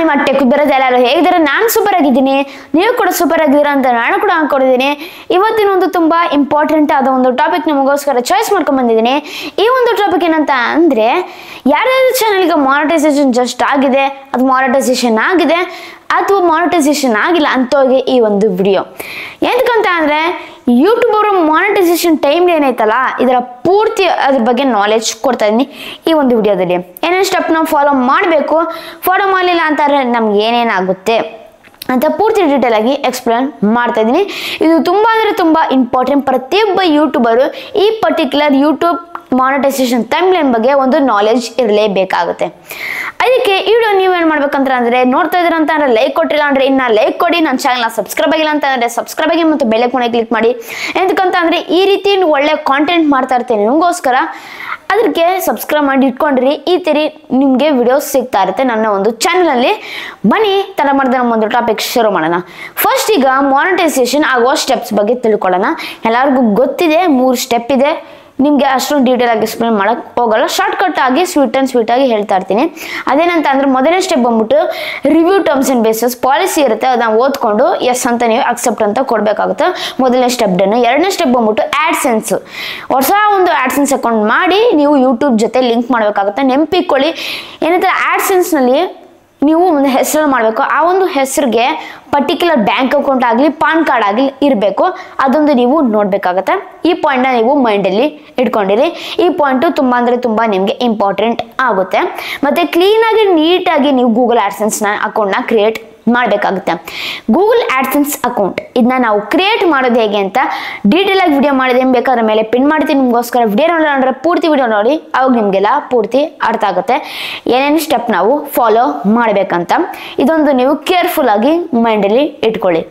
ನಿಮ್ಮ ಟೆಕ್ ಬರೋದು ಎಲ್ಲರೂ ಹೇಗಿದ್ದಾರೆ? ನಾನು ಸೂಪರ್ ಆಗಿದ್ದೀನಿ, ನೀವು ಕೂಡ ಸೂಪರ್ ಆಗಿದ್ದೀರಾ ಅಂತ ನಾನು ಕೂಡ ಅನ್ಕೊಂಡಿದ್ದೀನಿ. ಇವತ್ತಿನ ಒಂದು ತುಂಬಾ ಇಂಪಾರ್ಟೆಂಟ್ ಆದ ಒಂದು ಟಾಪಿಕ್ ನಿಮಗೋಸ್ಕರ ಚಾಯ್ಸ್ ಮಾಡ್ಕೊಂಡ್ ಬಂದಿದ್ದೀನಿ. ಈ ಒಂದು ಟಾಪಿಕ್ ಏನಂತ ಅಂದ್ರೆ, ಯಾರ್ಯಾರು ಚಾನಲ್ಗೆ ಮಾನಿಟೈಸೇಷನ್ ಜಸ್ಟ್ ಆಗಿದೆ, ಅದು ಮಾನಿಟೈಸೇಷನ್ ಆಗಿದೆ ಅಥವಾ ಮಾನಿಟೈಸೇಷನ್ ಆಗಿಲ್ಲ ಅಂತವ್ರಿಗೆ ಈ ಒಂದು ವಿಡಿಯೋ. ಎಂತಕ್ಕಂತ ಅಂದ್ರೆ, ಯೂಟ್ಯೂಬ್ ಅವರು ಮಾನಿಟೈಸೇಷನ್ ಟೈಮ್ ಏನೈತಲ್ಲ, ಇದರ ಪೂರ್ತಿ ಅದ್ರ ಬಗ್ಗೆ ನಾಲೆಜ್ ಕೊಡ್ತಾ ಇದೀನಿ ಈ ಒಂದು ವಿಡಿಯೋದಲ್ಲಿ. ಏನೇನು ಸ್ಟೆಪ್ ನಾವು ಫಾಲೋ ಮಾಡಬೇಕು, ಫಾಲೋ ಮಾಡಲಿಲ್ಲ ಅಂತಾರೆ ನಮ್ಗೆ ಏನೇನಾಗುತ್ತೆ ಅಂತ ಪೂರ್ತಿ ಡೀಟೇಲ್ ಆಗಿ ಎಕ್ಸ್ಪ್ಲೇನ್ ಮಾಡ್ತಾ ಇದ್ದೀನಿ. ಇದು ತುಂಬಾ ಅಂದ್ರೆ ತುಂಬಾ ಇಂಪಾರ್ಟೆಂಟ್. ಪ್ರತಿಯೊಬ್ಬ ಯೂಟ್ಯೂಬರು ಈ ಪರ್ಟಿಕ್ಯುಲರ್ ಯೂಟ್ಯೂಬ್ ಮಾನಿಟೈಸೇಷನ್ ಟೈಮ್ಲೈನ್ ಬಗ್ಗೆ ಒಂದು ನಾಲೆಜ್ ಇರಲೇಬೇಕಾಗುತ್ತೆ. ಅದಕ್ಕೆ ಈ ವಿಡಿಯೋ ನೀವೇನು ಮಾಡ್ಬೇಕಂತ ಅಂದ್ರೆ, ನೋಡ್ತಾ ಇದ್ದೀರಾ ಅಂತ ಅಂದ್ರೆ ಲೈಕ್ ಕೊಟ್ಟಿಲ್ಲ ಅಂದ್ರೆ ಇನ್ನ ಲೈಕ್ ಕೊಡಿ, ನನ್ನ ಚಾನಲ್ನ ಸಬ್ಸ್ಕ್ರೈಬ್ ಆಗಿಲ್ಲ ಅಂತ ಅಂದ್ರೆ ಸಬ್ಸ್ಕ್ರೈಬ್ ಆಗಿ ಮತ್ತು ಬೆಲ್ ಐಕಾನ್ ಕ್ಲಿಕ್ ಮಾಡಿ. ಎಂತಕ್ಕಂತ ಅಂದ್ರೆ ಈ ರೀತಿ ಒಳ್ಳೆ ಕಾಂಟೆಂಟ್ ಮಾಡ್ತಾ ಇರ್ತೀನಿ ನಿಮಗೋಸ್ಕರ, ಅದಕ್ಕೆ ಸಬ್ಸ್ಕ್ರೈಬ್ ಮಾಡಿ ಇಟ್ಕೊಂಡ್ರಿ. ಈ ತೀರಿ ನಿಮಗೆ ವಿಡಿಯೋಸ್ ಸಿಗ್ತಾ ಇರುತ್ತೆ ನನ್ನ ಒಂದು ಚಾನಲಲ್ಲಿ. ಬನ್ನಿ ತಡ ಮಾಡಿದ್ರೆ ನಮ್ಮ ಒಂದು ಟಾಪಿಕ್ ಶುರು ಮಾಡೋಣ. ಫಸ್ಟ್ ಈಗ ಮಾನಿಟೈಸೇಷನ್ ಆಗುವ ಸ್ಟೆಪ್ಸ್ ಬಗ್ಗೆ ತಿಳ್ಕೊಳ್ಳೋಣ. ಎಲ್ಲರಿಗೂ ಗೊತ್ತಿದೆ, 3 ಸ್ಟೆಪ್ ಇದೆ. ನಿಮಗೆ ಅಷ್ಟೊಂದು ಡೀಟೇಲ್ ಆಗಿ ಎಕ್ಸ್ಪ್ಲೇನ್ ಮಾಡಕ್ ಹೋಗಲ್ಲ, ಶಾರ್ಟ್ ಕಟ್ ಆಗಿ ಸ್ವೀಟ್ ಆಗಿ ಹೇಳ್ತಾ ಇರ್ತೀನಿ. ಅದೇನಂತ ಅಂದ್ರೆ, ಮೊದಲನೇ ಸ್ಟೆಪ್ ಬಂದ್ಬಿಟ್ಟು review terms and basis policy ಇರುತ್ತೆ, ಅದನ್ನ ಓದ್ಕೊಂಡು ಎಸ್ ಅಂತ ನೀವು ಅಕ್ಸೆಪ್ಟ್ ಅಂತ ಕೊಡ್ಬೇಕಾಗುತ್ತೆ. ಮೊದಲನೇ ಸ್ಟೆಪ್ ಡನ್. ಎರಡನೇ ಸ್ಟೆಪ್ ಬಂದ್ಬಿಟ್ಟು ಆಡ್ಸೆನ್ಸ್. ಹೊಸ ಒಂದು ಆಡ್ಸೆನ್ಸ್ ಅಕೌಂಟ್ ಮಾಡಿ ನೀವು ಯೂಟ್ಯೂಬ್ ಜೊತೆ ಲಿಂಕ್ ಮಾಡಬೇಕಾಗುತ್ತೆ. ನೆನಪಿಕೊಳ್ಳಿ, ಏನಂತಾರೆ, ಆಡ್ಸೆನ್ಸ್ ನಲ್ಲಿ ನೀವು ಒಂದು ಹೆಸರು ಮಾಡಬೇಕು. ಆ ಒಂದು ಹೆಸರಿಗೆ ಪರ್ಟಿಕ್ಯುಲರ್ ಬ್ಯಾಂಕ್ ಅಕೌಂಟ್ ಆಗಲಿ ಪಾನ್ ಕಾರ್ಡ್ ಆಗಲಿ ಇರಬೇಕು. ಅದೊಂದು ನೀವು ನೋಡ್ಬೇಕಾಗತ್ತೆ. ಈ ಪಾಯಿಂಟ್ನ ನೀವು ಮೈಂಡಲ್ಲಿ ಇಟ್ಕೊಂಡಿರಿ. ಈ ಪಾಯಿಂಟು ತುಂಬಾ ಅಂದ್ರೆ ತುಂಬಾ ನಿಮಗೆ ಇಂಪಾರ್ಟೆಂಟ್ ಆಗುತ್ತೆ. ಮತ್ತೆ ಕ್ಲೀನಾಗಿ ನೀಟಾಗಿ ನೀವು ಗೂಗಲ್ ಆಡ್ಸೆನ್ಸ್ನ ಅಕೌಂಟ್ನ ಕ್ರಿಯೇಟ್ ಮಾಡಬೇಕಾಗುತ್ತೆ. ಗೂಗಲ್ ಆಡ್ಸೆನ್ಸ್ ಅಕೌಂಟ್ ಇದನ್ನ ನಾವು ಕ್ರಿಯೇಟ್ ಮಾಡೋದು ಹೇಗೆ ಅಂತ ಡೀಟೇಲ್ ಆಗಿ ವಿಡಿಯೋ ಮಾಡಿದೆ, ಬೇಕಾದ್ರೆ ಮೇಲೆ ಪಿನ್ ಮಾಡ್ತೀನಿ ನಿಮಗೋಸ್ಕರ. ವಿಡಿಯೋ ನೋಡೋಣ, ಪೂರ್ತಿ ವಿಡಿಯೋ ನೋಡಿ, ಅವಾಗ ನಿಮಗೆಲ್ಲ ಪೂರ್ತಿ ಅರ್ಥ ಆಗುತ್ತೆ ಏನೇನು ಸ್ಟೆಪ್ ನಾವು ಫಾಲೋ ಮಾಡಬೇಕಂತ. ಇದೊಂದು ನೀವು ಕೇರ್ಫುಲ್ ಆಗಿ ಮೈಂಡಲ್ಲಿ ಇಟ್ಕೊಳ್ಳಿ.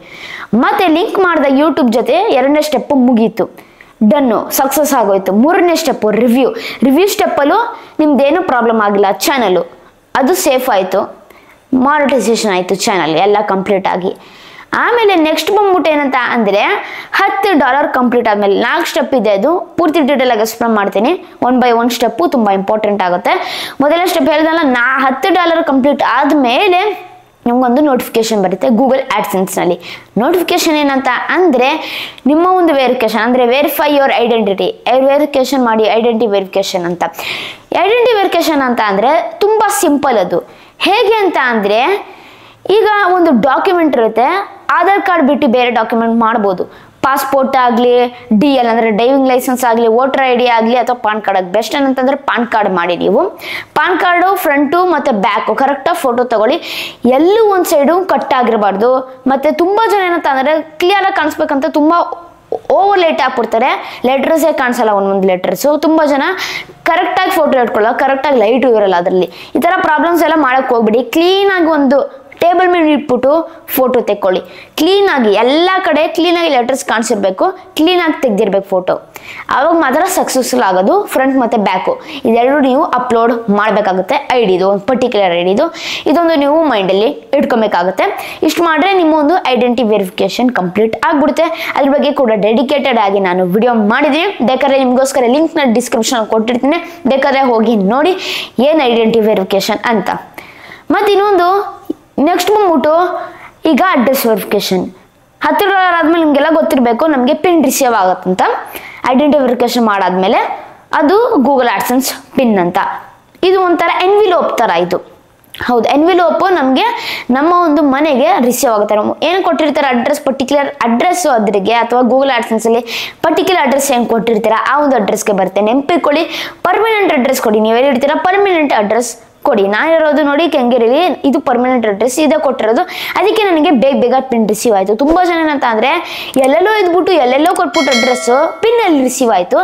ಮತ್ತೆ ಲಿಂಕ್ ಮಾಡಿದ ಯೂಟ್ಯೂಬ್ ಜೊತೆ ಎರಡನೇ ಸ್ಟೆಪ್ ಮುಗೀತು, ಡನ್ನು, ಸಕ್ಸಸ್ ಆಗೋಯ್ತು. ಮೂರನೇ ಸ್ಟೆಪ್ ರಿವ್ಯೂ ಸ್ಟೆಪ್ಪಲ್ಲೂ ನಿಮ್ದೇನು ಪ್ರಾಬ್ಲಮ್ ಆಗಿಲ್ಲ, ಚಾನಲು ಅದು ಸೇಫ್ ಆಯಿತು, ಮಾನಿಟೈಸೇಷನ್ ಆಯಿತು, ಚಾನಲ್ ಎಲ್ಲ ಕಂಪ್ಲೀಟ್ ಆಗಿ. ಆಮೇಲೆ ನೆಕ್ಸ್ಟ್ ಬಂದ್ಬಿಟ್ಟು ಏನಂತ ಅಂದರೆ, $10 ಕಂಪ್ಲೀಟ್ ಆದಮೇಲೆ 4 ಸ್ಟೆಪ್ ಇದೆ. ಅದು ಪೂರ್ತಿ ಡೀಟೇಲ್ ಆಗಿ ಎಕ್ಸ್ಪ್ಲೇನ್ ಮಾಡ್ತೀನಿ. 1 by 1 ಸ್ಟೆಪ್ಪು ತುಂಬ ಇಂಪಾರ್ಟೆಂಟ್ ಆಗುತ್ತೆ. ಮೊದಲನೇ ಸ್ಟೆಪ್ ಹೇಳಿದಲ್ಲ, $10 ಕಂಪ್ಲೀಟ್ ಆದಮೇಲೆ ನಿಮ್ಗೊಂದು ನೋಟಿಫಿಕೇಶನ್ ಬರುತ್ತೆ ಗೂಗಲ್ ಆಡ್ಸೆನ್ಸ್ನಲ್ಲಿ. ನೋಟಿಫಿಕೇಶನ್ ಏನಂತ ಅಂದರೆ, ನಿಮ್ಮ ಒಂದು ವೆರಿಫಿಕೇಶನ್ ಅಂದರೆ ವೆರಿಫೈ ಯುವರ್ ಐಡೆಂಟಿಟಿ, ವೆರಿಫಿಕೇಶನ್ ಮಾಡಿ, ಐಡೆಂಟಿಟಿ ವೆರಿಫಿಕೇಶನ್ ಅಂತ. ಐಡೆಂಟಿಟಿ ವೆರಿಫಿಕೇಶನ್ ಅಂತ ಅಂದರೆ ತುಂಬ ಸಿಂಪಲ್. ಅದು ಹೇಗೆ ಅಂತ ಅಂದರೆ, ಈಗ ಒಂದು ಡಾಕ್ಯುಮೆಂಟ್ ಇರುತ್ತೆ, ಆಧಾರ್ ಕಾರ್ಡ್ ಬಿಟ್ಟು ಬೇರೆ ಡಾಕ್ಯುಮೆಂಟ್ ಮಾಡ್ಬೋದು. ಪಾಸ್ಪೋರ್ಟ್ ಆಗಲಿ, DL ಅಂದರೆ ಡ್ರೈವಿಂಗ್ ಲೈಸೆನ್ಸ್ ಆಗಲಿ, ವೋಟರ್ ID ಆಗಲಿ, ಅಥವಾ ಪಾನ್ ಕಾರ್ಡ್ ಆಗಲಿ. ಬೆಸ್ಟ್ ಏನಂತಂದರೆ ಪಾನ್ ಕಾರ್ಡ್ ಮಾಡಿ. ನೀವು ಪಾನ್ ಕಾರ್ಡು ಫ್ರಂಟು ಮತ್ತು ಬ್ಯಾಕು ಕರೆಕ್ಟಾಗಿ ಫೋಟೋ ತಗೊಳ್ಳಿ. ಎಲ್ಲೂ ಒಂದು ಸೈಡು ಕಟ್ ಆಗಿರಬಾರ್ದು. ಮತ್ತು ತುಂಬ ಜನ ಏನಂತ ಅಂದರೆ, ಕ್ಲಿಯರಾಗಿ ಕಾಣಿಸ್ಬೇಕಂತ ತುಂಬ ಓವರ್ ಲೈಟ್ ಹಾಕ್ಬಿಡ್ತಾರೆ, ಲೆಟರ್ಸೇ ಕಾಣಿಸಲ್ಲ ಒಂದೊಂದು ಲೆಟರ್ಸು. ತುಂಬ ಜನ ಕರೆಕ್ಟಾಗಿ ಫೋಟೋ ಇಟ್ಕೊಳ್ಳೋ, ಕರೆಕ್ಟಾಗಿ ಲೈಟು ಇರೋಲ್ಲ ಅದರಲ್ಲಿ. ಈ ಥರ ಪ್ರಾಬ್ಲಮ್ಸ್ ಎಲ್ಲ ಮಾಡೋಕ್ಕೆ ಹೋಗ್ಬಿಡಿ. ಕ್ಲೀನಾಗಿ ಒಂದು ಟೇಬಲ್ ಮೇಲೆ ಇಟ್ಬಿಟ್ಟು ಫೋಟೋ ತೆಕ್ಕೊಳ್ಳಿ. ಕ್ಲೀನಾಗಿ ಎಲ್ಲ ಕಡೆ ಕ್ಲೀನಾಗಿ ಲೆಟರ್ಸ್ ಕಾಣಿಸಿರ್ಬೇಕು, ಕ್ಲೀನಾಗಿ ತೆಗ್ದಿರ್ಬೇಕು ಫೋಟೋ. ಆವಾಗ ಮಾತ್ರ ಸಕ್ಸಸ್ಫುಲ್ ಆಗೋದು. ಫ್ರಂಟ್ ಮತ್ತು ಬ್ಯಾಕು ಇದೆರಡು ನೀವು ಅಪ್ಲೋಡ್ ಮಾಡಬೇಕಾಗುತ್ತೆ. ಐಡಿದು ಒಂದು ಪರ್ಟಿಕ್ಯುಲರ್ ಐಡಿದು ಇದೊಂದು ನೀವು ಮೈಂಡಲ್ಲಿ ಇಟ್ಕೊಬೇಕಾಗುತ್ತೆ. ಇಷ್ಟು ಮಾಡಿದ್ರೆ ನಿಮ್ಮ ಒಂದು ಐಡೆಂಟಿಟಿ ವೆರಿಫಿಕೇಶನ್ ಕಂಪ್ಲೀಟ್ ಆಗಿಬಿಡುತ್ತೆ. ಅದ್ರ ಬಗ್ಗೆ ಕೂಡ ಡೆಡಿಕೇಟೆಡ್ ಆಗಿ ನಾನು ವಿಡಿಯೋ ಮಾಡಿದ್ದೀನಿ. ಬೇಕಾದ್ರೆ ನಿಮಗೋಸ್ಕರ ಲಿಂಕ್ನ ಡಿಸ್ಕ್ರಿಪ್ಷನ್ ಕೊಟ್ಟಿರ್ತೀನಿ, ಬೇಕಾದ್ರೆ ಹೋಗಿ ನೋಡಿ ಏನು ಐಡೆಂಟಿಟಿ ವೆರಿಫಿಕೇಶನ್ ಅಂತ. ಮತ್ತು ಇನ್ನೊಂದು ನೆಕ್ಸ್ಟ್ ಬಂದ್ಬಿಟ್ಟು ಈಗ ಅಡ್ರೆಸ್ ವೆರಿಫಿಕೇಶನ್. $10 ಆದಮೇಲೆ ನಿಮಗೆಲ್ಲ ಗೊತ್ತಿರಬೇಕು ನಮಗೆ ಪಿನ್ ರಿಸೀವ್ ಆಗುತ್ತಂತ. ಐಡೆಂಟಿಟಿ ವೆರಿಫಿಕೇಶನ್ ಮಾಡಾದ್ಮೇಲೆ ಅದು ಗೂಗಲ್ ಆಡ್ಸೆನ್ಸ್ ಪಿನ್ ಅಂತ. ಇದು ಒಂಥರ ಎನ್ವಿಲೋಪ್ ಥರ. ಇದು ಹೌದು, ಎನ್ವಿಲೋಪು ನಮಗೆ ನಮ್ಮ ಒಂದು ಮನೆಗೆ ರಿಸೀವ್ ಆಗುತ್ತೆ. ಏನು ಕೊಟ್ಟಿರ್ತಾರೆ ಅಡ್ರೆಸ್, ಪರ್ಟಿಕ್ಯುಲರ್ ಅಡ್ರೆಸ್ಸು ಅದ್ರಿಗೆ, ಅಥವಾ ಗೂಗಲ್ ಆಡ್ಸೆನ್ಸಲ್ಲಿ ಪರ್ಟಿಕ್ಯುಲರ್ ಅಡ್ರೆಸ್ ಏನು ಕೊಟ್ಟಿರ್ತೀರ ಆ ಒಂದು ಅಡ್ರೆಸ್ಗೆ ಬರುತ್ತೆ. ನೆನಪಿಕೊಳ್ಳಿ, ಪರ್ಮನೆಂಟ್ ಅಡ್ರೆಸ್ ಕೊಡಿ. ನೀವು ಹೇಳಿರ್ತೀರ ಪರ್ಮನೆಂಟ್ ಅಡ್ರೆಸ್ ಕೊಡಿ. ನಾನಿರೋದು ನೋಡಿ ಕೆಂಗೇರಿಲಿ, ಇದು ಪರ್ಮನೆಂಟ್ ಅಡ್ರೆಸ್ ಇದೆ ಕೊಟ್ಟಿರೋದು. ಅದಕ್ಕೆ ನನಗೆ ಬೇಗ ಪಿನ್ ರಿಸೀವ್ ಆಯಿತು. ತುಂಬ ಜನ ಏನಂತ ಅಂದರೆ, ಎಲ್ಲೆಲ್ಲೋ ಇದ್ಬಿಟ್ಟು ಎಲ್ಲೆಲ್ಲೋ ಕೊಟ್ಬಿಟ್ಟು ಅಡ್ರೆಸ್ಸು ಪಿನ್ನಲ್ಲಿ ರಿಸೀವ್ ಆಯಿತು.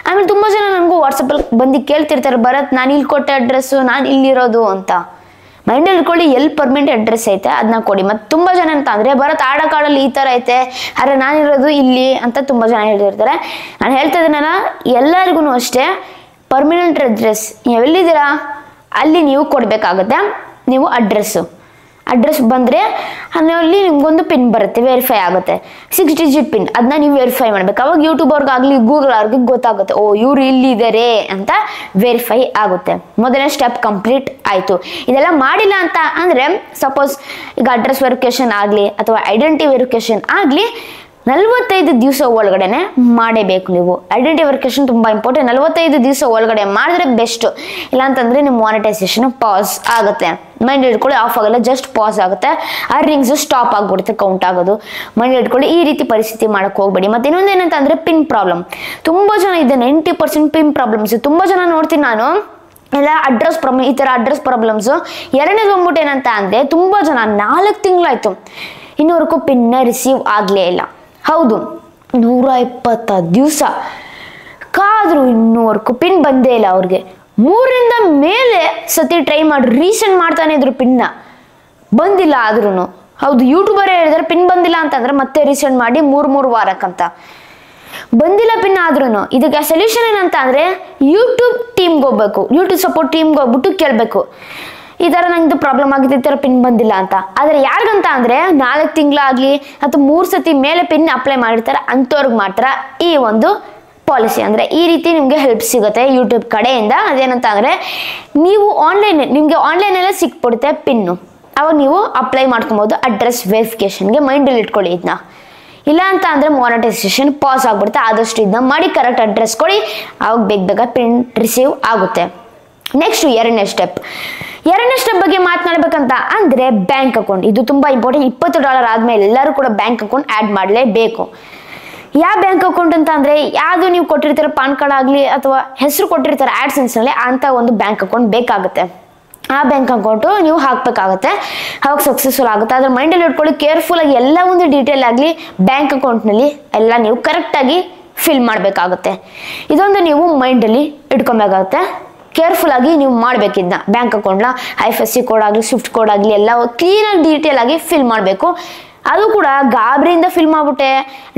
ಆಮೇಲೆ ತುಂಬ ಜನ ನನಗೂ ವಾಟ್ಸಪ್ಪಲ್ಲಿ ಬಂದು ಕೇಳ್ತಿರ್ತಾರೆ, ಭರತ್ ನಾನು ಇಲ್ಲಿ ಕೊಟ್ಟ ಅಡ್ರೆಸ್ಸು, ನಾನು ಇಲ್ಲಿರೋದು ಅಂತ. ಮೈಂಡಲ್ಲಿ ಇಟ್ಕೊಳ್ಳಿ, ಎಲ್ಲಿ ಪರ್ಮನೆಂಟ್ ಅಡ್ರೆಸ್ ಐತೆ ಅದನ್ನ ಕೊಡಿ. ಮತ್ತು ತುಂಬ ಜನ ಅಂತ ಅಂದರೆ, ಭರತ್ ಆಧಾರ್ ಕಾರ್ಡಲ್ಲಿ ಈ ಥರ ಐತೆ, ಆದರೆ ನಾನಿರೋದು ಇಲ್ಲಿ ಅಂತ ತುಂಬ ಜನ ಹೇಳ್ತಿರ್ತಾರೆ. ನಾನು ಹೇಳ್ತಾ ಇದ್ದೀನಲ್ಲ, ಎಲ್ಲರಿಗೂ ಅಷ್ಟೇ ಪರ್ಮನೆಂಟ್ ಅಡ್ರೆಸ್ ಎಲ್ಲಿದ್ದೀರಾ ಅಲ್ಲಿ ನೀವು ಕೊಡಬೇಕಾಗುತ್ತೆ. ನೀವು ಅಡ್ರೆಸ್ಸು ಅಡ್ರೆಸ್ ಬಂದರೆ ಅಲ್ಲಿ ನಿಮ್ಗೊಂದು ಪಿನ್ ಬರುತ್ತೆ, ವೆರಿಫೈ ಆಗುತ್ತೆ 6 ಡಿಜಿಟ್ ಪಿನ್. ಅದನ್ನ ನೀವು ವೆರಿಫೈ ಮಾಡ್ಬೇಕು. ಅವಾಗ ಯೂಟ್ಯೂಬರ್ಗಾಗಲಿ ಗೂಗಲ್ ಅವ್ರಿಗೆ ಗೊತ್ತಾಗುತ್ತೆ, ಓ ಇವ್ರು ಇಲ್ಲಿದ್ದಾರೆ ಅಂತ ವೆರಿಫೈ ಆಗುತ್ತೆ. ಮೊದಲನೇ ಸ್ಟೆಪ್ ಕಂಪ್ಲೀಟ್ ಆಯಿತು. ಇದೆಲ್ಲ ಮಾಡಿಲ್ಲ ಅಂತ ಅಂದರೆ ಸಪೋಸ್ ಈಗ ಅಡ್ರೆಸ್ ವೆರಿಫಿಕೇಶನ್ ಆಗಲಿ ಅಥವಾ ಐಡೆಂಟಿಟಿ ವೆರಿಫಿಕೇಶನ್ ಆಗಲಿ 45 ದಿವಸ ಒಳಗಡೆನೆ ಮಾಡಬೇಕು ನೀವು. ಐಡೆಂಟಿಟಿ ವೆರಿಫಿಕೇಶನ್ ತುಂಬ ಇಂಪಾರ್ಟೆಂಟ್. 45 ದಿವಸ ಒಳಗಡೆ ಮಾಡಿದ್ರೆ ಬೆಸ್ಟ್. ಇಲ್ಲಾಂತಂದರೆ ನಿಮ್ಮ ಮಾನಿಟೈಸೇಷನ್ ಪಾಸ್ ಆಗುತ್ತೆ. ಮೈಂಡ್ ಇಟ್ಕೊಳ್ಳಿ, ಆಫ್ ಆಗಲ್ಲ, ಜಸ್ಟ್ ಪಾಸ್ ಆಗುತ್ತೆ. ಅರ್ನಿಂಗ್ಸ್ ಸ್ಟಾಪ್ ಆಗಿಬಿಡುತ್ತೆ, ಕೌಂಟ್ ಆಗೋದು. ಮೈಂಡ್ ಇಟ್ಕೊಳ್ಳಿ, ಈ ರೀತಿ ಪರಿಸ್ಥಿತಿ ಮಾಡೋಕ್ಕೆ ಹೋಗ್ಬೇಡಿ. ಮತ್ತು ಇನ್ನೊಂದು ಏನಂತ ಅಂದರೆ ಪಿನ್ ಪ್ರಾಬ್ಲಮ್ ತುಂಬ ಜನ ಇದೆ. 90% ಪಿನ್ ಪ್ರಾಬ್ಲಮ್ಸ್ ತುಂಬ ಜನ ನೋಡ್ತೀನಿ ನಾನು. ಎಲ್ಲ ಅಡ್ರೆಸ್ ಪ್ರಾಬ್ಲಮ್, ಈ ಥರ ಅಡ್ರೆಸ್ ಪ್ರಾಬ್ಲಮ್ಸು. ಎರಡನೇದು ಬಂದ್ಬಿಟ್ಟು ಏನಂತ ಅಂದರೆ ತುಂಬ ಜನ 4 ತಿಂಗಳಾಯಿತು ಇನ್ನೂವರೆಗೂ ಪಿನ್ನ ರಿಸೀವ್ ಆಗಲೇ ಇಲ್ಲ. ಹೌದು, 120 ದಿವಸ ಕಾದರೂ ಇನ್ನೂವರೆಗೂ ಪಿನ್ ಬಂದೇ ಇಲ್ಲ ಅವ್ರಿಗೆ. 3ರಿಂದ ಮೇಲೆ ಸತಿ ಟ್ರೈ ಮಾಡಿ ರೀಸೆಂಡ್ ಮಾಡ್ತಾನೆ ಇದ್ರು, ಪಿನ್ನ ಬಂದಿಲ್ಲ ಆದ್ರೂ. ಹೌದು, ಯೂಟ್ಯೂಬರೇ ಹೇಳಿದ್ರೆ ಪಿನ್ ಬಂದಿಲ್ಲ ಅಂತಂದ್ರೆ ಮತ್ತೆ ರೀಸೆಂಡ್ ಮಾಡಿ 3 ವಾರಕ್ಕಂತ. ಬಂದಿಲ್ಲ ಪಿನ್ ಆದ್ರೂ ಇದಕ್ಕೆ ಸೊಲ್ಯೂಷನ್ ಏನಂತ ಅಂದರೆ ಯೂಟ್ಯೂಬ್ ಟೀಮ್ಗೆ ಹೋಗ್ಬೇಕು, ಯೂಟ್ಯೂಬ್ ಸಪೋರ್ಟ್ ಟೀಮ್ಗೆ ಹೋಗ್ಬಿಟ್ಟು ಕೇಳಬೇಕು, ಈ ಥರ ನಂಗೆ ಪ್ರಾಬ್ಲಮ್ ಆಗಿದೆ, ಈ ಥರ ಪಿನ್ ಬಂದಿಲ್ಲ ಅಂತ. ಆದರೆ ಯಾರಿಗಂತ ಅಂದರೆ 4 ತಿಂಗಳಾಗಲಿ ಅಥವಾ 3 ಸತಿ ಮೇಲೆ ಪಿನ್ ಅಪ್ಲೈ ಮಾಡಿರ್ತಾರೆ ಅಂಥವ್ರಿಗೆ ಮಾತ್ರ ಈ ಒಂದು ಪಾಲಿಸಿ, ಅಂದರೆ ಈ ರೀತಿ ನಿಮಗೆ ಹೆಲ್ಪ್ ಸಿಗುತ್ತೆ ಯೂಟ್ಯೂಬ್ ಕಡೆಯಿಂದ. ಅದೇನಂತ ಅಂದರೆ ನೀವು ನಿಮಗೆ ಆನ್ಲೈನಲ್ಲೇ ಸಿಕ್ಬಿಡುತ್ತೆ ಪಿನ್ನು. ಅವಾಗ ನೀವು ಅಪ್ಲೈ ಮಾಡ್ಕೊಬೋದು ಅಡ್ರೆಸ್ ವೆರಿಫಿಕೇಷನ್ಗೆ. ಮೈಂಡಲ್ಲಿ ಇಟ್ಕೊಳ್ಳಿ ಇದನ್ನ. ಇಲ್ಲ ಅಂತ ಅಂದರೆ ಮಾನಿಟೈಸೇಷನ್ ಪಾಸ್ ಆಗಿಬಿಡುತ್ತೆ. ಆದಷ್ಟು ಇದನ್ನ ಮಾಡಿ ಕರೆಕ್ಟ್ ಅಡ್ರೆಸ್ ಕೊಡಿ, ಅವಾಗ ಬೇಗ ಪಿನ್ ರಿಸೀವ್ ಆಗುತ್ತೆ. ನೆಕ್ಸ್ಟ್ ಎರಡನೇ ಸ್ಟೆಪ್ ಬಗ್ಗೆ ಮಾತನಾಡಬೇಕಂತ ಅಂದರೆ ಬ್ಯಾಂಕ್ ಅಕೌಂಟ್. ಇದು ತುಂಬ ಇಂಪಾರ್ಟೆಂಟ್. $20 ಆದಮೇಲೆ ಎಲ್ಲರೂ ಕೂಡ ಬ್ಯಾಂಕ್ ಅಕೌಂಟ್ ಆ್ಯಡ್ ಮಾಡಲೇಬೇಕು. ಯಾವ ಬ್ಯಾಂಕ್ ಅಕೌಂಟ್ ಅಂತ ಅಂದರೆ ಯಾವುದು ನೀವು ಕೊಟ್ಟಿರ್ತೀರ, ಪಾನ್ ಕಾರ್ಡ್ ಆಗಲಿ ಅಥವಾ ಹೆಸರು ಕೊಟ್ಟಿರ್ತಾರೆ ಆ್ಯಡ್ಸೆನ್ಸ್ನಲ್ಲಿ, ಅಂಥ ಒಂದು ಬ್ಯಾಂಕ್ ಅಕೌಂಟ್ ಬೇಕಾಗುತ್ತೆ. ಆ ಬ್ಯಾಂಕ್ ಅಕೌಂಟು ನೀವು ಹಾಕಬೇಕಾಗುತ್ತೆ, ಅವಾಗ ಸಕ್ಸಸ್ಫುಲ್ ಆಗುತ್ತೆ. ಅದ್ರ ಮೈಂಡಲ್ಲಿ ಇಟ್ಕೊಳ್ಳಿ, ಕೇರ್ಫುಲ್ಲಾಗಿ ಎಲ್ಲ ಒಂದು ಡೀಟೇಲ್ ಆಗಲಿ ಬ್ಯಾಂಕ್ ಅಕೌಂಟ್ನಲ್ಲಿ ಎಲ್ಲ ನೀವು ಕರೆಕ್ಟಾಗಿ ಫಿಲ್ ಮಾಡಬೇಕಾಗುತ್ತೆ. ಇದೊಂದು ನೀವು ಮೈಂಡಲ್ಲಿ ಇಟ್ಕೊಬೇಕಾಗುತ್ತೆ. ಕೇರ್ಫುಲ್ಲಾಗಿ ನೀವು ಮಾಡಬೇಕಿದ್ದ ಬ್ಯಾಂಕ್ ಅಕೌಂಟ್ನ IFSC ಕೋಡ್ ಆಗಲಿ ಸ್ವಿಫ್ಟ್ ಕೋಡ್ ಆಗಲಿ ಎಲ್ಲ ಕ್ಲೀನಾಗಿ ಡೀಟೇಲ್ ಆಗಿ ಫಿಲ್ ಮಾಡಬೇಕು. ಅದು ಕೂಡ ಗಾಬರಿಯಿಂದ ಫಿಲ್ ಮಾಡಿಬಿಟ್ಟೆ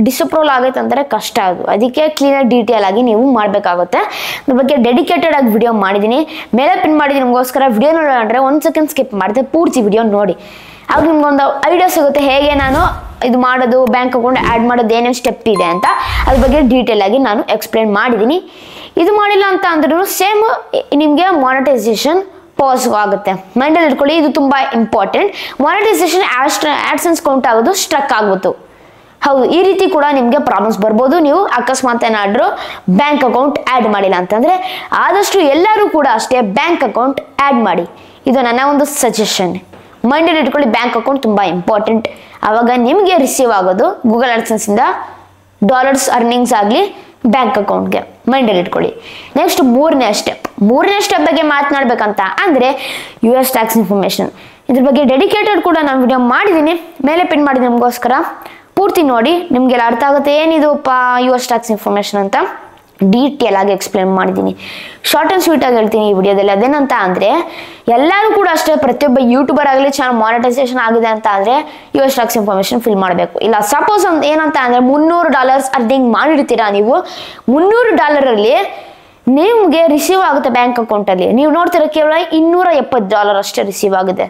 ಡಿಸಪ್ರೂವಲ್ ಆಗೈತೆ ಅಂತಾರೆ ಕಷ್ಟ. ಅದಕ್ಕೆ ಕ್ಲೀನಾಗಿ ಡೀಟೇಲ್ ಆಗಿ ನೀವು ಮಾಡಬೇಕಾಗುತ್ತೆ. ಅದ್ರ ಬಗ್ಗೆ ಡೆಡಿಕೇಟೆಡ್ ಆಗಿ ವಿಡಿಯೋ ಮಾಡಿದ್ದೀನಿ, ಮೇಲೆ ಪಿನ್ ಮಾಡಿದ್ದೀನಿ ನಿಮಗೋಸ್ಕರ. ವಿಡಿಯೋ ನೋಡೋಣ 1 ಸೆಕೆಂಡ್ ಸ್ಕಿಪ್ ಮಾಡಿದೆ, ಪೂರ್ತಿ ವಿಡಿಯೋ ನೋಡಿ. ಆಗ ನಿಮ್ಗೊಂದು ಐಡಿಯಾ ಸಿಗುತ್ತೆ ಹೇಗೆ ನಾನು ಇದು ಮಾಡೋದು, ಬ್ಯಾಂಕ್ ಅಕೌಂಟ್ ಆ್ಯಡ್ ಮಾಡೋದು ಏನೇನು ಸ್ಟೆಪ್ ಇದೆ ಅಂತ. ಅದ್ರ ಬಗ್ಗೆ ಡೀಟೇಲ್ ಆಗಿ ನಾನು ಎಕ್ಸ್ಪ್ಲೇನ್ ಮಾಡಿದ್ದೀನಿ. ಇದು ಮಾಡಿಲ್ಲ ಅಂತ ಅಂದ್ರೂ ಸೇಮ್ ನಿಮಗೆ ಮಾನಿಟೈಸೇಷನ್ ಪಾಸ್ ಆಗುತ್ತೆ. ಮೈಂಡಲ್ಲಿ ಇಟ್ಕೊಳ್ಳಿ, ಇದು ತುಂಬ ಇಂಪಾರ್ಟೆಂಟ್. ಮಾನಿಟೈಸೇಷನ್ ಆಡ್ಸೆನ್ಸ್ ಕೌಂಟ್ ಆಗೋದು ಸ್ಟ್ರಕ್ ಆಗ್ಬೋದು. ಹೌದು, ಈ ರೀತಿ ಕೂಡ ನಿಮಗೆ ಪ್ರಾಬ್ಲಮ್ಸ್ ಬರ್ಬೋದು. ನೀವು ಅಕಸ್ಮಾತ್ ಏನಾದರೂ ಬ್ಯಾಂಕ್ ಅಕೌಂಟ್ ಆ್ಯಡ್ ಮಾಡಿಲ್ಲ ಅಂತಂದರೆ ಆದಷ್ಟು ಎಲ್ಲರೂ ಕೂಡ ಅಷ್ಟೇ ಬ್ಯಾಂಕ್ ಅಕೌಂಟ್ ಆ್ಯಡ್ ಮಾಡಿ. ಇದು ನನ್ನ ಒಂದು ಸಜೆಷನ್. ಮೈಂಡಲ್ಲಿ ಇಟ್ಕೊಳ್ಳಿ, ಬ್ಯಾಂಕ್ ಅಕೌಂಟ್ ತುಂಬ ಇಂಪಾರ್ಟೆಂಟ್. ಆವಾಗ ನಿಮಗೆ ರಿಸೀವ್ ಆಗೋದು ಗೂಗಲ್ ಆಡ್ಸೆನ್ಸಿಂದ ಡಾಲರ್ಸ್ ಅರ್ನಿಂಗ್ಸ್ ಆಗಲಿ ಬ್ಯಾಂಕ್ ಅಕೌಂಟ್ಗೆ. ಮೈಂಡಲ್ಲಿ ಇಟ್ಕೊಳ್ಳಿ. ನೆಕ್ಸ್ಟ್ ಮೂರನೇ ಸ್ಟೆಪ್ ಬಗ್ಗೆ ಮಾತನಾಡಬೇಕಂತ ಅಂದರೆ US ಟ್ಯಾಕ್ಸ್ ಇನ್ಫಾರ್ಮೇಷನ್. ಇದ್ರ ಬಗ್ಗೆ ಡೆಡಿಕೇಟೆಡ್ ಕೂಡ ನಾನು ವಿಡಿಯೋ ಮಾಡಿದ್ದೀನಿ, ಮೇಲೆ ಪಿನ್ ಮಾಡಿದ್ದೀನಿ ನಿಮಗೋಸ್ಕರ. ಪೂರ್ತಿ ನೋಡಿ, ನಿಮಗೆಲ್ಲ ಅರ್ಥ ಆಗುತ್ತೆ ಏನಿದೆಪ್ಪ US ಟ್ಯಾಕ್ಸ್ ಇನ್ಫಾರ್ಮೇಷನ್ ಅಂತ ಡೀಟೇಲ್ ಆಗಿ ಎಕ್ಸ್ಪ್ಲೇನ್ ಮಾಡಿದ್ದೀನಿ. ಶಾರ್ಟ್ ಆ್ಯಂಡ್ ಸ್ವೀಟ್ ಆಗಿ ಹೇಳ್ತೀನಿ ಈ ವಿಡಿಯೋದಲ್ಲಿ. ಅದೇನಂತ ಅಂದರೆ ಎಲ್ಲರೂ ಕೂಡ ಅಷ್ಟೇ, ಪ್ರತಿಯೊಬ್ಬ ಯೂಟ್ಯೂಬರ್ ಆಗಲಿ ಚಾನಲ್ ಮಾನಿಟೈಸೇಷನ್ ಆಗಿದೆ ಅಂತ ಅಂದರೆ US ಟ್ಯಾಕ್ಸ್ ಇನ್ಫಾರ್ಮೇಷನ್ ಫಿಲ್ ಮಾಡಬೇಕು. ಇಲ್ಲ ಸಪೋಸ್ ಏನಂತ ಅಂದರೆ $300 ಅರ್ನಿಂಗ್ ಮಾಡಿರ್ತೀರಾ ನೀವು, $300 ನಿಮಗೆ ರಿಸೀವ್ ಆಗುತ್ತೆ ಬ್ಯಾಂಕ್ ಅಕೌಂಟಲ್ಲಿ. ನೀವು ನೋಡ್ತೀರ ಕೇವಲ $270 ಅಷ್ಟೇ ರಿಸೀವ್ ಆಗಿದೆ.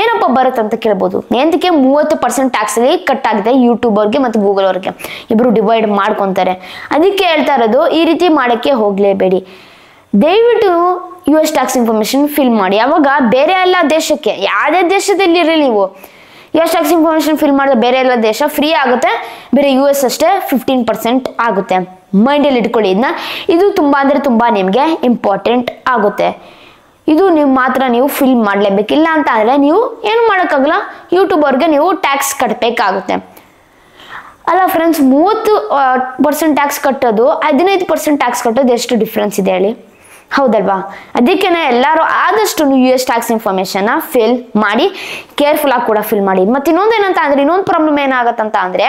ಏನಪ್ಪ ಬರುತ್ತೆ ಅಂತ ಕೇಳ್ಬೋದು. ಎಂತಕ್ಕೆ 30% ಟ್ಯಾಕ್ಸಲ್ಲಿ ಕಟ್ ಆಗಿದೆ ಯೂಟ್ಯೂಬರ್ಗೆ ಮತ್ತು ಗೂಗಲ್ ಅವ್ರಿಗೆ, ಇಬ್ಬರು ಡಿವೈಡ್ ಮಾಡ್ಕೊತಾರೆ. ಅದಕ್ಕೆ ಹೇಳ್ತಾ ಇರೋದು, ಈ ರೀತಿ ಮಾಡೋಕ್ಕೆ ಹೋಗಲೇಬೇಡಿ. ದಯವಿಟ್ಟು US ಟ್ಯಾಕ್ಸ್ ಇನ್ಫಾರ್ಮೇಷನ್ ಫಿಲ್ ಮಾಡಿ. ಅವಾಗ ಬೇರೆ ಎಲ್ಲ ದೇಶಕ್ಕೆ, ಯಾವುದೇ ದೇಶದಲ್ಲಿ ಇರಲಿ ನೀವು US ಟ್ಯಾಕ್ಸ್ ಇನ್ಫಾರ್ಮೇಷನ್ ಫಿಲ್ ಮಾಡಿದ್ರೆ ಬೇರೆ ಎಲ್ಲ ದೇಶ ಫ್ರೀ ಆಗುತ್ತೆ, ಬೇರೆ US ಅಷ್ಟೇ 15% ಆಗುತ್ತೆ. ಮೈಂಡಲ್ಲಿ ಇಟ್ಕೊಳ್ಳಿ ಇದನ್ನ. ಇದು ತುಂಬ ಅಂದರೆ ತುಂಬ ನಿಮಗೆ ಇಂಪಾರ್ಟೆಂಟ್ ಆಗುತ್ತೆ. ಇದು ನೀವು ಫಿಲ್ ಮಾಡಲೇಬೇಕಿಲ್ಲ ಅಂತ ಅಂದರೆ ನೀವು ಏನು ಮಾಡೋಕ್ಕಾಗಲ್ಲ, ಯೂಟ್ಯೂಬರ್ಗೆ ನೀವು ಟ್ಯಾಕ್ಸ್ ಕಟ್ಟಬೇಕಾಗುತ್ತೆ. ಅಲ್ಲ ಫ್ರೆಂಡ್ಸ್, 30% ಟ್ಯಾಕ್ಸ್ ಕಟ್ಟೋದು 15% ಟ್ಯಾಕ್ಸ್ ಕಟ್ಟೋದು ಎಷ್ಟು ಡಿಫ್ರೆನ್ಸ್ ಇದೆ ಹೇಳಿ, ಹೌದಲ್ವಾ? ಅದಕ್ಕೆ ಎಲ್ಲರೂ ಆದಷ್ಟು US ಟ್ಯಾಕ್ಸ್ ಇನ್ಫಾರ್ಮೇಷನ್ನ ಫಿಲ್ ಮಾಡಿ, ಕೇರ್ಫುಲ್ ಆಗಿ ಕೂಡ ಫಿಲ್ ಮಾಡಿ. ಮತ್ತು ಇನ್ನೊಂದು ಏನಂತ ಅಂದರೆ, ಇನ್ನೊಂದು ಪ್ರಾಬ್ಲಮ್ ಏನಾಗತ್ತಂತ ಅಂದರೆ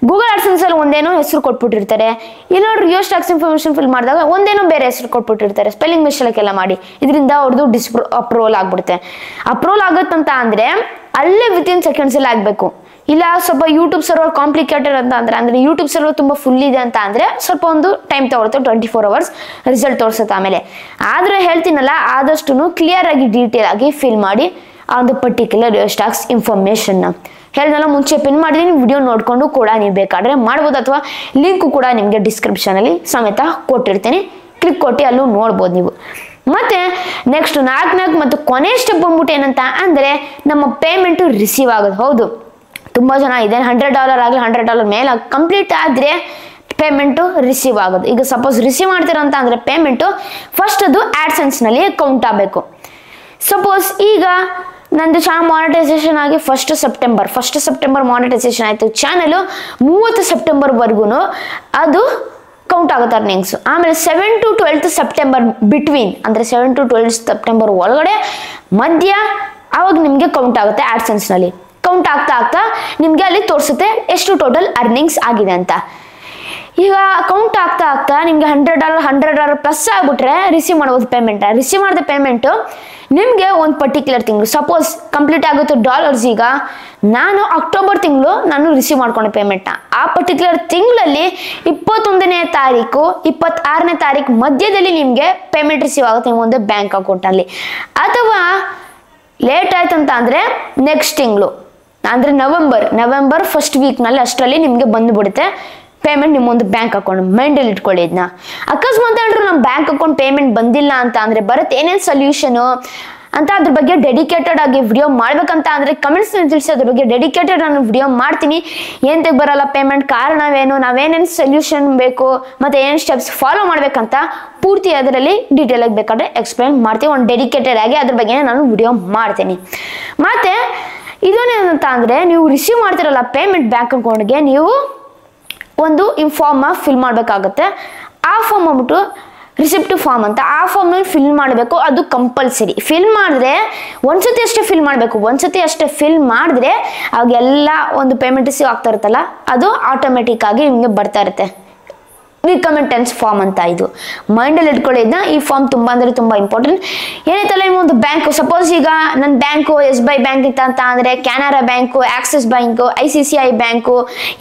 ಗೂಗಲ್ ಆಡ್ಸೆನ್ಸ್ ಅಲ್ಲಿ ಒಂದೇನೋ ಹೆಸರು ಕೊಟ್ಬಿಟ್ಟಿರ್ತಾರೆ. ಇಲ್ಲಿ ನೋಡ್ರಿ US ಟ್ಯಾಕ್ಸ್ ಇನ್ಫಾರ್ಮೇಷನ್ ಫಿಲ್ ಮಾಡಿದಾಗ ಒಂದೇನೋ ಬೇರೆ ಹೆಸರು ಕೊಟ್ಬಿಟ್ಟಿರ್ತಾರೆ, ಸ್ಪೆಲ್ಲಿಂಗ್ ಮಿಸ್ಟೇಕ್ ಎಲ್ಲ ಮಾಡಿ. ಇದರಿಂದ ಅವ್ರದ್ದು ಅಪ್ರೂವಲ್ ಆಗ್ಬಿಡುತ್ತೆ. ಅಪ್ರೂವಲ್ ಆಗುತ್ತಂತ ಅಂದರೆ ಅಲ್ಲೇ ವಿತಿನ್ ಸೆಕೆಂಡ್ಸ್ ಅಲ್ಲಿ ಆಗಬೇಕು. ಇಲ್ಲ ಸ್ವಲ್ಪ ಯೂಟ್ಯೂಬ್ ಸರ್ವರ್ ಕಾಂಪ್ಲಿಕೇಟೆಡ್ ಅಂತ ಅಂದರೆ ಯೂಟ್ಯೂಬ್ ಸರ್ವರ್ ತುಂಬ ಫುಲ್ ಇದೆ ಅಂತ ಅಂದರೆ ಸ್ವಲ್ಪ ಒಂದು ಟೈಮ್ ತಗೊಳುತ್ತೆ, 24 hours ರಿಸಲ್ಟ್ ತೋರಿಸುತ್ತೆ ಆಮೇಲೆ. ಆದರೆ ಹೇಳ್ತೀನಲ್ಲ, ಆದಷ್ಟು ಕ್ಲಿಯರ್ ಆಗಿ ಡೀಟೇಲ್ ಆಗಿ ಫಿಲ್ ಮಾಡಿ ಆ ಒಂದು ಪರ್ಟಿಕ್ಯುಲರ್ ಸ್ಟಾಕ್ಸ್ ಇನ್ಫಾರ್ಮೇಷನ್ನ ಹೇಳಿದ್ನಲ್ಲ, ಮುಂಚೆ ಪಿನ್ ಮಾಡಿದ್ದೀನಿ, ವಿಡಿಯೋ ನೋಡಿಕೊಂಡು ಕೂಡ ನೀವು ಬೇಕಾದರೆ ಮಾಡ್ಬೋದು, ಅಥವಾ ಲಿಂಕು ಕೂಡ ನಿಮಗೆ ಡಿಸ್ಕ್ರಿಪ್ಷನಲ್ಲಿ ಸಮೇತ ಕೊಟ್ಟಿರ್ತೀನಿ, ಕ್ಲಿಕ್ ಕೊಟ್ಟು ಅಲ್ಲೂ ನೋಡ್ಬೋದು ನೀವು. ಮತ್ತು ನೆಕ್ಸ್ಟ್ ನಾಲ್ಕು ಮತ್ತು ಕೊನೆ ಸ್ಟೆಪ್ ಬಂದ್ಬಿಟ್ಟು ಏನಂತ ಅಂದರೆ ನಮ್ಮ ಪೇಮೆಂಟು ರಿಸೀವ್ ಆಗೋದು. ಹೌದು, ತುಂಬ ಜನ ಇದೆ, $100 ಆಗಲಿ $100 ಮೇಲೆ ಕಂಪ್ಲೀಟ್ ಆದರೆ ಪೇಮೆಂಟು ರಿಸೀವ್ ಆಗೋದು. ಈಗ ಸಪೋಸ್ ರಿಸೀವ್ ಮಾಡ್ತೀರಂತ ಅಂದರೆ ಪೇಮೆಂಟು ಫಸ್ಟ್ ಅದು ಆ್ಯಡ್ಸೆನ್ಸ್ನಲ್ಲಿ ಕೌಂಟ್ ಆಗಬೇಕು. ಸಪೋಸ್ ಈಗ ನಂದು ಚಾನಲ್ ಮಾನಿಟೈಸೇಷನ್ ಆಗಿ ಫಸ್ಟ್ ಸೆಪ್ಟೆಂಬರ್ ಮಾನಿಟೈಸೇಷನ್ ಆಯಿತು, ಚಾನಲು 30 ಸೆಪ್ಟೆಂಬರ್ವರೆಗೂ ಅದು ಕೌಂಟ್ ಆಗುತ್ತೆ ಅರ್ನಿಂಗ್ಸು. ಆಮೇಲೆ 7 to 12 ಸೆಪ್ಟೆಂಬರ್ ಬಿಟ್ವೀನ್, ಅಂದರೆ 7 to 12 ಸೆಪ್ಟೆಂಬರ್ ಒಳಗಡೆ ಮಧ್ಯ ಆವಾಗ ನಿಮಗೆ ಕೌಂಟ್ ಆಗುತ್ತೆ. ಆ್ಯಡ್ಸೆನ್ಸ್ನಲ್ಲಿ ಕೌಂಟ್ ಆಗ್ತಾ ನಿಮಗೆ ಅಲ್ಲಿ ತೋರಿಸುತ್ತೆ ಎಷ್ಟು ಟೋಟಲ್ ಅರ್ನಿಂಗ್ಸ್ ಆಗಿದೆ ಅಂತ. ಈಗ ಕೌಂಟ್ ಆಗ್ತಾ ನಿಮಗೆ $100 ಪ್ಲಸ್ ಆಗ್ಬಿಟ್ರೆ ರಿಸೀವ್ ಮಾಡ್ಬೋದು ಪೇಮೆಂಟ್. ರಿಸೀವ್ ಮಾಡಿದ ಪೇಮೆಂಟು ನಿಮಗೆ ಒಂದು ಪರ್ಟಿಕ್ಯುಲರ್ ತಿಂಗಳು, ಸಪೋಸ್ ಕಂಪ್ಲೀಟ್ ಆಗುತ್ತೆ ಡಾಲರ್ಸ್. ಈಗ ನಾನು ಅಕ್ಟೋಬರ್ ತಿಂಗಳು ನಾನು ರಿಸೀವ್ ಮಾಡ್ಕೊಂಡೆ ಪೇಮೆಂಟ್ನ. ಆ ಪರ್ಟಿಕ್ಯುಲರ್ ತಿಂಗಳಲ್ಲಿ 21ನೇ ತಾರೀಕು 26ನೇ ತಾರೀಕು ಮಧ್ಯದಲ್ಲಿ ನಿಮಗೆ ಪೇಮೆಂಟ್ ರಿಸೀವ್ ಆಗುತ್ತೆ ನಿಮ್ಮ ಒಂದು ಬ್ಯಾಂಕ್ ಅಕೌಂಟಲ್ಲಿ. ಅಥವಾ ಲೇಟ್ ಆಯ್ತಂತ ಅಂದರೆ ನೆಕ್ಸ್ಟ್ ತಿಂಗಳು ಅಂದರೆ ನವೆಂಬರ್ ಫಸ್ಟ್ ವೀಕ್ನಲ್ಲಿ ಅಷ್ಟರಲ್ಲಿ ನಿಮಗೆ ಬಂದುಬಿಡುತ್ತೆ ಪೇಮೆಂಟ್ ನಿಮ್ಮೊಂದು ಬ್ಯಾಂಕ್ ಅಕೌಂಟ್. ಮೈಂಡಲ್ಲಿ ಇಟ್ಕೊಳ್ಳಿ ಇದನ್ನ. ಅಕಸ್ಮಾತ್ ಏನಾದ್ರು ನಮ್ಮ ಬ್ಯಾಂಕ್ ಅಕೌಂಟ್ ಪೇಮೆಂಟ್ ಬಂದಿಲ್ಲ ಅಂತ ಅಂದರೆ ಬರುತ್ತೆ ಏನೇನು ಸೊಲ್ಯೂಷನು ಅಂತ ಅದ್ರ ಬಗ್ಗೆ ಡೆಡಿಕೇಟೆಡ್ ಆಗಿ ವಿಡಿಯೋ ಮಾಡ್ಬೇಕಂತ ಅಂದರೆ ಕಮೆಂಟ್ಸ್ನಲ್ಲಿ ತಿಳಿಸಿ, ಅದ್ರ ಬಗ್ಗೆ ಡೆಡಿಕೇಟೆಡ್ ನಾನು ವಿಡಿಯೋ ಮಾಡ್ತೀನಿ. ಏಂತಕ್ಕೆ ಬರಲ್ಲ ಪೇಮೆಂಟ್, ಕಾರಣವೇನು, ನಾವೇನೇನು ಸೊಲ್ಯೂಷನ್ ಬೇಕು ಮತ್ತು ಏನೇನು ಸ್ಟೆಪ್ಸ್ ಫಾಲೋ ಮಾಡ್ಬೇಕಂತ ಪೂರ್ತಿ ಅದರಲ್ಲಿ ಡೀಟೇಲಾಗಿ ಬೇಕಾದ್ರೆ ಎಕ್ಸ್ಪ್ಲೈನ್ ಮಾಡ್ತೀವಿ. ಒಂದು ಡೆಡಿಕೇಟೆಡ್ ಆಗಿ ಅದ್ರ ಬಗ್ಗೆ ನಾನು ವಿಡಿಯೋ ಮಾಡ್ತೀನಿ. ಮತ್ತು ಇದೇನಂತ ಅಂದರೆ ನೀವು ರಿಸೀವ್ ಮಾಡ್ತಿರಲ್ಲ ಪೇಮೆಂಟ್ ಬ್ಯಾಂಕ್ ಅಕೌಂಟ್ಗೆ ನೀವು ಒಂದು ಫಾರ್ಮ ಫಿಲ್ ಮಾಡಬೇಕಾಗುತ್ತೆ. ಆ ಫಾರ್ಮ್ ಅಂದ್ಬಿಟ್ಟು ರಿಸಿಪ್ಟ್ ಫಾರ್ಮ್ ಅಂತ, ಆ ಫಾರ್ಮ್ನಲ್ಲಿ ಫಿಲ್ ಮಾಡಬೇಕು. ಅದು ಕಂಪಲ್ಸರಿ. ಫಿಲ್ ಮಾಡಿದ್ರೆ ಒಂದ್ಸತಿ ಅಷ್ಟೇ ಫಿಲ್ ಮಾಡಿದ್ರೆ ಅವಾಗೆಲ್ಲ ಒಂದು ಪೇಮೆಂಟ್ ರಿಸೀವ್ ಆಗ್ತಾ ಇರುತ್ತಲ್ಲ ಅದು ಆಟೋಮೆಟಿಕ್ ಆಗಿ ನಿಮಗೆ ಬರ್ತಾ ಇರುತ್ತೆ. ರಿಕಮೆಂಡೆನ್ಸ್ ಫಾರ್ಮ್ ಅಂತ. ಇದು ಮೈಂಡಲ್ಲಿ ಇಟ್ಕೊಳ್ಳಿದ್ನ. ಈ ಫಾರ್ಮ್ ತುಂಬ ಅಂದರೆ ತುಂಬ ಇಂಪಾರ್ಟೆಂಟ್. ಏನೈತಲ್ಲ ನಿಮ್ಮ ಒಂದು ಬ್ಯಾಂಕು, ಸಪೋಸ್ ಈಗ ನನ್ನ ಬ್ಯಾಂಕು SBI ಬ್ಯಾಂಕ್ ಇತ್ತು ಅಂತ ಅಂದರೆ Canara bank, Axis bank, ICICI bank,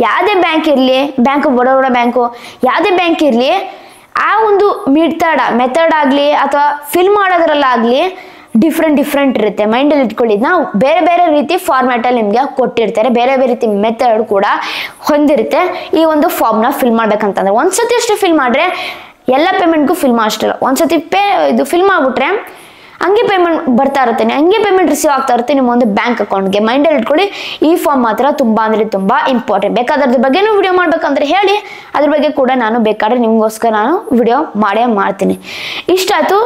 ಯಾವುದೇ ಬ್ಯಾಂಕ್ ಇರಲಿ, ಬ್ಯಾಂಕ್ ಆಫ್ ಬರೋಡ ಬ್ಯಾಂಕು, ಯಾವುದೇ ಬ್ಯಾಂಕ್ ಇರಲಿ, ಆ ಒಂದು ಮೆಥಡ್ ಆಗಲಿ ಅಥವಾ ಫಿಲ್ ಮಾಡೋದ್ರಲ್ಲಾಗಲಿ ಡಿಫ್ರೆಂಟ್ ಇರುತ್ತೆ. ಮೈಂಡಲ್ಲಿ ಇಟ್ಕೊಳ್ಳಿದ್ನ. ಬೇರೆ ಬೇರೆ ರೀತಿ ಫಾರ್ಮ್ಯಾಟಲ್ಲಿ ನಿಮಗೆ ಕೊಟ್ಟಿರ್ತಾರೆ, ಬೇರೆ ಬೇರೆ ರೀತಿ ಮೆಥಡ್ ಕೂಡ ಹೊಂದಿರುತ್ತೆ. ಈ ಒಂದು ಫಾರ್ಮ್ನ ಫಿಲ್ ಮಾಡ್ಬೇಕಂತಂದ್ರೆ ಒಂದ್ಸತಿ ಅಷ್ಟೇ ಫಿಲ್ ಮಾಡಿದ್ರೆ ಎಲ್ಲ ಪೇಮೆಂಟ್ಗೂ ಫಿಲ್ ಮಾಡಿಷ್ಟಲ್ಲ. ಒಂದ್ಸತಿ ಫಿಲ್ ಮಾಡಿಬಿಟ್ರೆ ಹಂಗೆ ಪೇಮೆಂಟ್ ಬರ್ತಾ ಇರುತ್ತೆ, ಹಂಗೆ ಪೇಮೆಂಟ್ ರಿಸೀವ್ ಆಗ್ತಾ ಇರುತ್ತೆ ನಿಮ್ಮ ಒಂದು ಬ್ಯಾಂಕ್ ಅಕೌಂಟ್ಗೆ. ಮೈಂಡಲ್ಲಿ ಇಟ್ಕೊಳ್ಳಿ. ಈ ಫಾರ್ಮ್ ಮಾತ್ರ ತುಂಬ ಅಂದರೆ ತುಂಬ ಇಂಪಾರ್ಟೆಂಟ್. ಬೇಕಾದ್ರದ್ರ ಬಗ್ಗೆನೂ ವಿಡಿಯೋ ಮಾಡ್ಬೇಕಂದ್ರೆ ಹೇಳಿ, ಅದ್ರ ಬಗ್ಗೆ ಕೂಡ ನಾನು ಬೇಕಾದ್ರೆ ನಿಮಗೋಸ್ಕರ ನಾನು ವಿಡಿಯೋ ಮಾಡ್ತೀನಿ. ಇಷ್ಟಾಯಿತು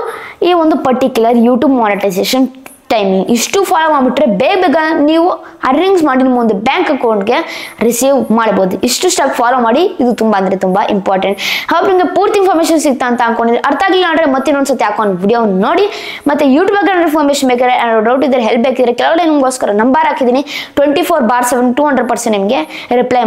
ಈ ಒಂದು ಪರ್ಟಿಕ್ಯುಲರ್ ಯೂಟ್ಯೂಬ್ ಮಾನಿಟೈಸೇಷನ್ ಟೈಮಿಂಗ್. ಇಷ್ಟು ಫಾಲೋ ಮಾಡಿಬಿಟ್ರೆ ಬೇಗ ನೀವು ಅರ್ನಿಂಗ್ಸ್ ಮಾಡಿ ನಿಮ್ಮ ಒಂದು ಬ್ಯಾಂಕ್ ಅಕೌಂಟ್ಗೆ ರಿಸೀವ್ ಮಾಡ್ಬೋದು. ಇಷ್ಟು ಸ್ಟೆಪ್ ಫಾಲೋ ಮಾಡಿ. ಇದು ತುಂಬ ಅಂದರೆ ತುಂಬ ಇಂಪಾರ್ಟೆಂಟ್. ಹಾಗೆ ನಿಮಗೆ ಪೂರ್ತಿ ಇನ್ಫಾರ್ಮೇಷನ್ ಸಿಗ್ತಾ ಅಂತ ಅನ್ಕೊಂಡಿದ್ರೆ, ಅರ್ಥ ಆಗಲಿಲ್ಲ ಅಂದರೆ ಮತ್ತೆ ಇನ್ನೊಂದ್ಸತಿ ಹಾಕೊಂಡು ವಿಡಿಯೋ ನೋಡಿ. ಮತ್ತು ಯೂಟ್ಯೂಬ್ ಬಗ್ಗೆ ಇನ್ಫಾರ್ಮೇಷನ್ ಬೇಕಾದ್ರೆ ಡೌಟ್ ಇದ್ದರೆ ಹೆಲ್ಪ್ ಬೇಕಿದ್ರೆ ಕೆಳಗಡೆ ನಿಮಗೋಸ್ಕರ ನಂಬರ್ ಹಾಕಿದ್ದೀನಿ. 24/7 200% ನಿಮಗೆ ರಿಪ್ಲೈ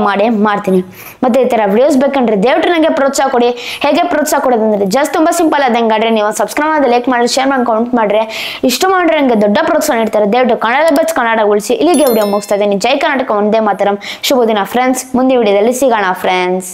ಮಾಡ್ತೀನಿ. ಮತ್ತು ಈ ಥರ ವಿಡಿಯೋಸ್ ಬೇಕಂದ್ರೆ ದಯವಿಟ್ಟು ನನಗೆ ಪ್ರೋತ್ಸಾಹ ಕೊಡಿ. ಹೇಗೆ ಪ್ರೋತ್ಸಾಹ ಕೊಡೋದಂದರೆ ಜಸ್ಟ್ ತುಂಬ ಸಿಂಪಲ್ ಆದಂಗಾದ್ರೆ ನೀವು ಸಬ್ಸ್ಕ್ರೈಬ್ ಮಾಡಿ, ಲೈಕ್ ಮಾಡಿ, ಶೇರ್ ಮಾಡಿ, ಕಮೆಂಟ್ ಮಾಡಿದ್ರೆ ಇಷ್ಟು ಮಾಡಿದ್ರೆ ನನಗೆ ದೊಡ್ಡ ಪ್ರೋತ್ಸಾಹ ನೀಡ್ತಾರೆ. ದಯವಿಟ್ಟು ಕನ್ನಡ ಉಳಿಸಿ. ಇಲ್ಲಿಗೆ ವಿಡಿಯೋ ಮುಗಿಸ್ತಾ ಇದ್ದೀನಿ. ಜೈ ಕರ್ನಾಟಕ, ಒಂದೇ ಮಾತರಂ. ಶುಭ ದಿನ ಫ್ರೆಂಡ್ಸ್. ಮುಂದಿನ ವಿಡಿಯೋದಲ್ಲಿ ಸಿಗೋಣ ಫ್ರೆಂಡ್ಸ್.